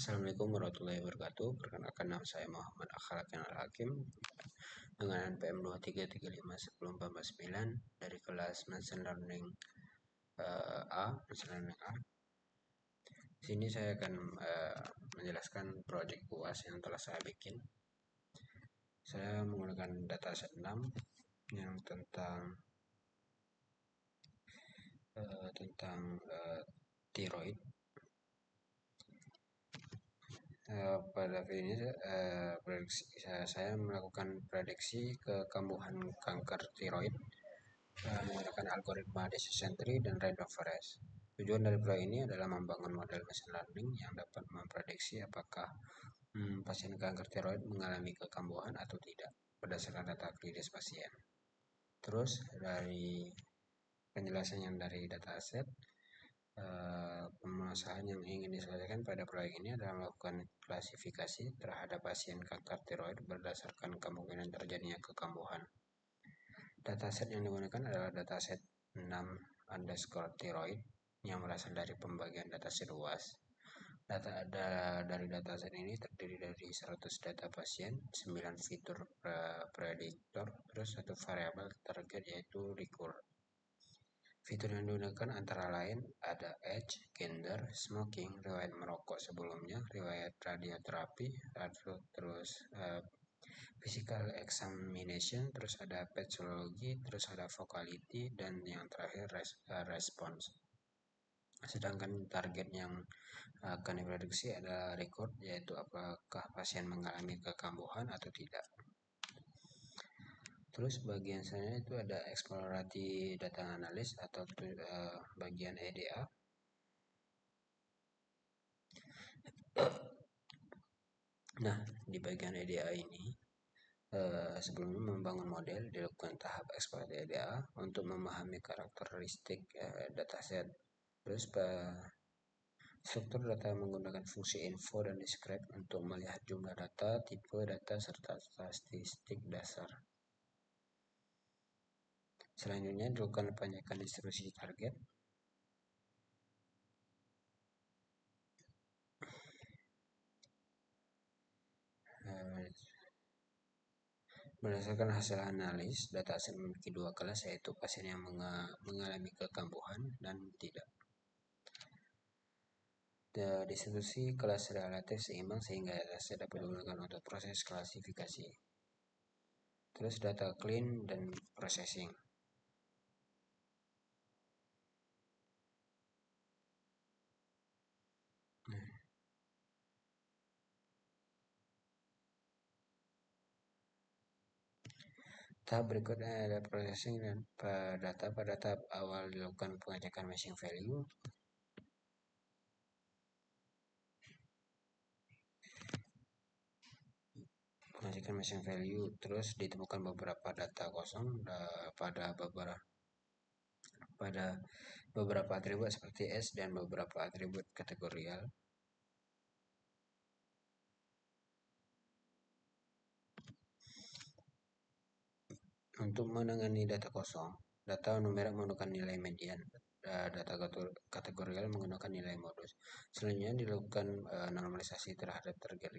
Assalamualaikum warahmatullahi wabarakatuh. Perkenalkan, nama saya Muhammad Akhlaq Al-Hakim dengan NPM 2335149 dari kelas Machine Learning Machine Learning A. Di sini saya akan menjelaskan proyek UAS yang telah saya bikin. Saya menggunakan dataset 6 yang tentang tiroid. Pada video ini saya melakukan prediksi kekambuhan kanker tiroid menggunakan algoritma decision tree dan random forest. Tujuan dari proyek ini adalah membangun model machine learning yang dapat memprediksi apakah pasien kanker tiroid mengalami kekambuhan atau tidak berdasarkan data klinis pasien. Terus dari penjelasan yang dari dataset, permasalahan yang ingin diselesaikan pada proyek ini adalah melakukan klasifikasi terhadap pasien kanker tiroid berdasarkan kemungkinan terjadinya kekambuhan. Dataset yang digunakan adalah dataset 6_tiroid yang berasal dari pembagian dataset UAS. Data dari dataset ini terdiri dari 100 data pasien, 9 fitur prediktor, terus 1 variabel target yaitu record. Fitur yang digunakan antara lain ada age, gender, smoking, riwayat merokok sebelumnya, riwayat radioterapi, terus physical examination, terus ada pathology, terus ada vocality, dan yang terakhir response. Sedangkan target yang akan diprediksi adalah record, yaitu apakah pasien mengalami kekambuhan atau tidak. Terus bagian selanjutnya itu ada exploratory data analysis atau bagian EDA. Nah, di bagian EDA ini sebelum membangun model dilakukan tahap eksplorasi EDA untuk memahami karakteristik dataset. Terus struktur data menggunakan fungsi info dan describe untuk melihat jumlah data, tipe data, serta statistik dasar. Selanjutnya dilakukan penyekan distribusi target. Berdasarkan hasil analis, dataset memiliki 2 kelas, yaitu pasien yang mengalami kekambuhan dan tidak. Distribusi kelas relatif seimbang sehingga dataset dapat digunakan untuk proses klasifikasi. Terus data clean dan processing. Tahap berikutnya ada processing dan data. Pada tahap awal dilakukan pengecekan matching value. Pengecekan matching value, terus ditemukan beberapa data kosong pada beberapa atribut seperti S dan beberapa atribut kategorial. Untuk menangani data kosong, data numerik menggunakan nilai median, data kategorial menggunakan nilai modus. Selanjutnya dilakukan normalisasi terhadap target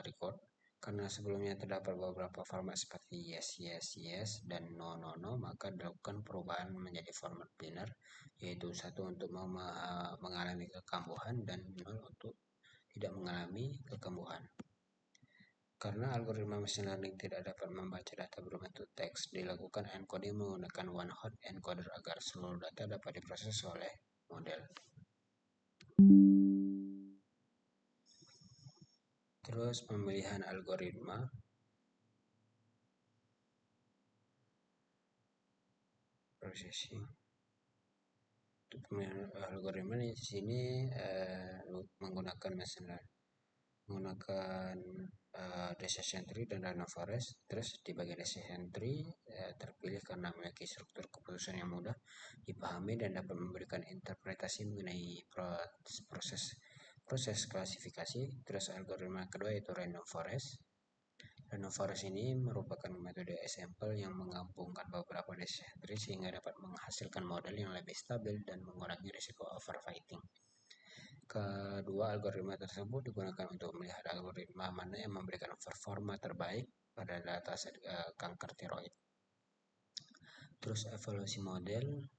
record. Karena sebelumnya terdapat beberapa format seperti yes, yes, yes, dan no, no, no, maka dilakukan perubahan menjadi format binary, yaitu 1 untuk mengalami kekambuhan dan 0 untuk tidak mengalami kekambuhan. Karena algoritma machine learning tidak dapat membaca data berbentuk teks, dilakukan encoding menggunakan one-hot encoder agar seluruh data dapat diproses oleh model. Terus pemilihan algoritma. Processing. Untuk pemilihan algoritma di sini menggunakan machine learning, menggunakan decision tree dan random forest. Terus di bagian decision tree terpilih karena memiliki struktur keputusan yang mudah dipahami dan dapat memberikan interpretasi mengenai proses klasifikasi. Terus algoritma kedua yaitu random forest. Random forest ini merupakan metode example yang menggabungkan beberapa decision tree sehingga dapat menghasilkan model yang lebih stabil dan mengurangi risiko overfitting. Kedua, algoritma tersebut digunakan untuk melihat algoritma mana yang memberikan performa terbaik pada dataset kanker tiroid. Terus evaluasi model.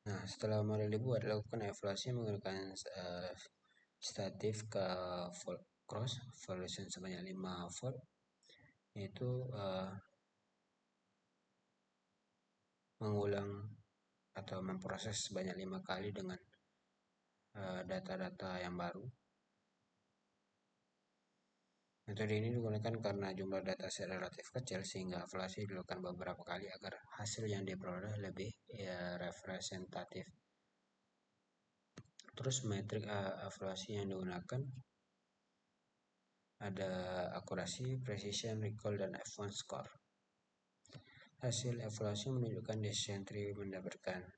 Nah, setelah model dibuat, lakukan evaluasi menggunakan statif ke volt cross evaluation sebanyak 5 volt, yaitu mengulang atau memproses sebanyak 5 kali dengan data-data yang baru. Metode ini digunakan karena jumlah dataset relatif kecil sehingga evaluasi dilakukan beberapa kali agar hasil yang diperoleh lebih representatif. Terus metrik evaluasi yang digunakan ada akurasi, precision, recall, dan F1 score. Hasil evaluasi menunjukkan decision tree mendapatkan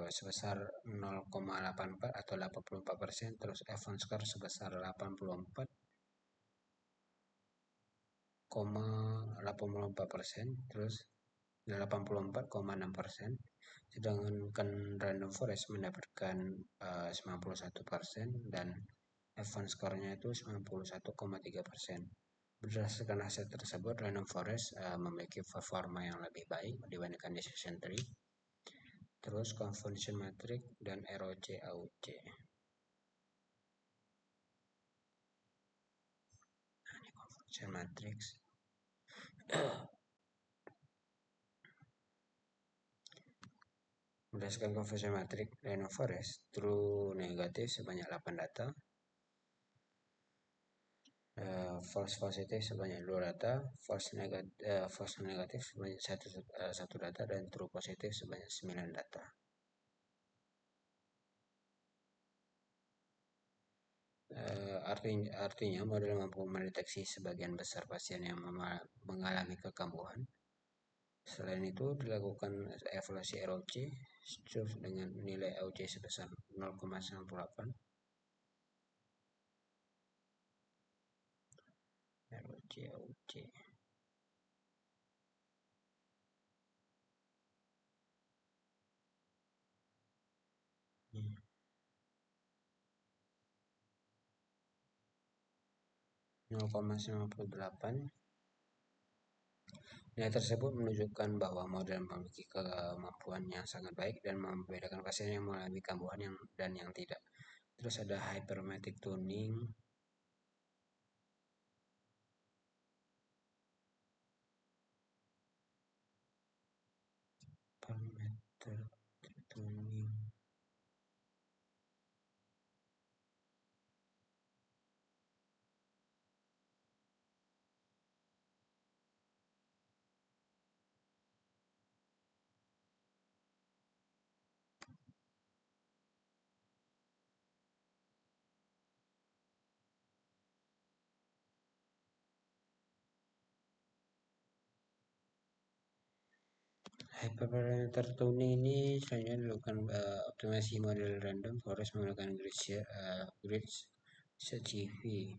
sebesar 0,84 atau 84%, terus F1 score sebesar 84,84%, terus 84,6%, sedangkan random forest mendapatkan 91% dan F1 score-nya itu 91,3%. Berdasarkan hasil tersebut, random forest memiliki performa yang lebih baik dibandingkan decision tree. Terus convolution matrix dan ROC AUC. Nah, ini convolution matrix. Berdasarkan convolution matrix random forest, true negatif sebanyak 8 data, false positif sebanyak 2 data, false negatif sebanyak 1 data, dan true positif sebanyak 9 data. Artinya model mampu mendeteksi sebagian besar pasien yang mengalami kekambuhan. Selain itu, dilakukan evaluasi ROC dengan nilai AUC sebesar 0,98. ROC AUC. 0,98. Nilai tersebut menunjukkan bahwa model memiliki kemampuan yang sangat baik dan membedakan pasien yang mengalami kambuhan dan yang tidak. Terus ada hypermetric tuning. Hypermetric tuning. Hyperparameter tuning ini selanjutnya dilakukan optimasi model random forest menggunakan grid CGV.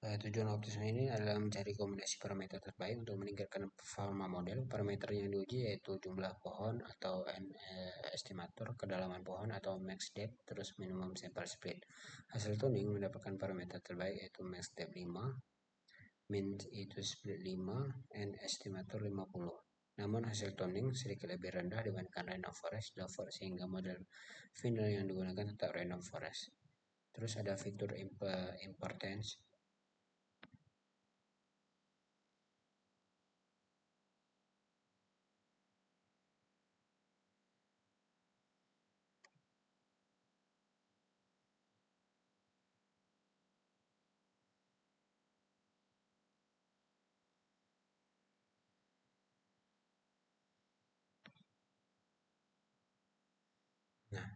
Tujuan optimal ini adalah mencari kombinasi parameter terbaik untuk meningkatkan performa model. Parameter yang diuji yaitu jumlah pohon atau estimator, kedalaman pohon atau max depth, terus minimum sample split. Hasil tuning mendapatkan parameter terbaik yaitu max depth 5, min itu split 5, and estimator 50. Namun hasil tuning sedikit lebih rendah dibandingkan random forest, sehingga model final yang digunakan tetap random forest. Terus ada fitur importance. Nah,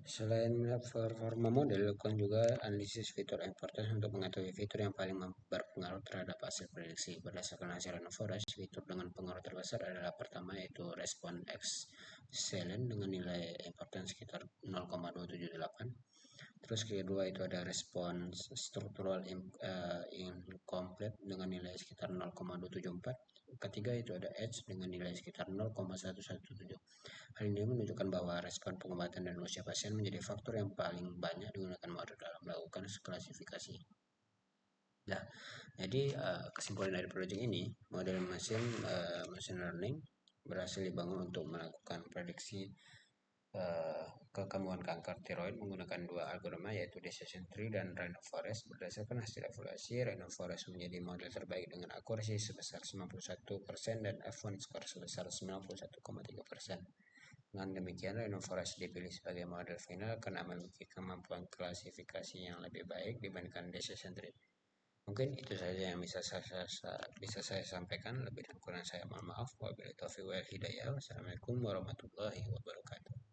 Selain performa model, lakukan juga analisis fitur importance untuk mengetahui fitur yang paling berpengaruh terhadap hasil prediksi. Berdasarkan hasil Random Forest, fitur dengan pengaruh terbesar adalah pertama yaitu respon excellent dengan nilai importance sekitar 0,278. Terus kedua itu ada respons struktural incomplete dengan nilai sekitar 0,274. Ketiga itu ada edge dengan nilai sekitar 0,117. Hal ini menunjukkan bahwa respon pengobatan dan usia pasien menjadi faktor yang paling banyak digunakan model dalam melakukan klasifikasi. Nah, jadi kesimpulan dari proyek ini, model machine learning berhasil dibangun untuk melakukan prediksi kekembuhan kanker tiroid menggunakan dua algoritma yaitu decision tree dan random forest. Berdasarkan hasil evaluasi, random forest menjadi model terbaik dengan akurasi sebesar 91% dan F1 score sebesar 91,3%. Dengan demikian, random forest dipilih sebagai model final karena memiliki kemampuan klasifikasi yang lebih baik dibandingkan decision tree. Mungkin itu saja yang bisa saya sampaikan. Lebih dan kurang saya mohon maaf. Wabillahi taufiq wal hidayah. Wassalamualaikum warahmatullahi wabarakatuh.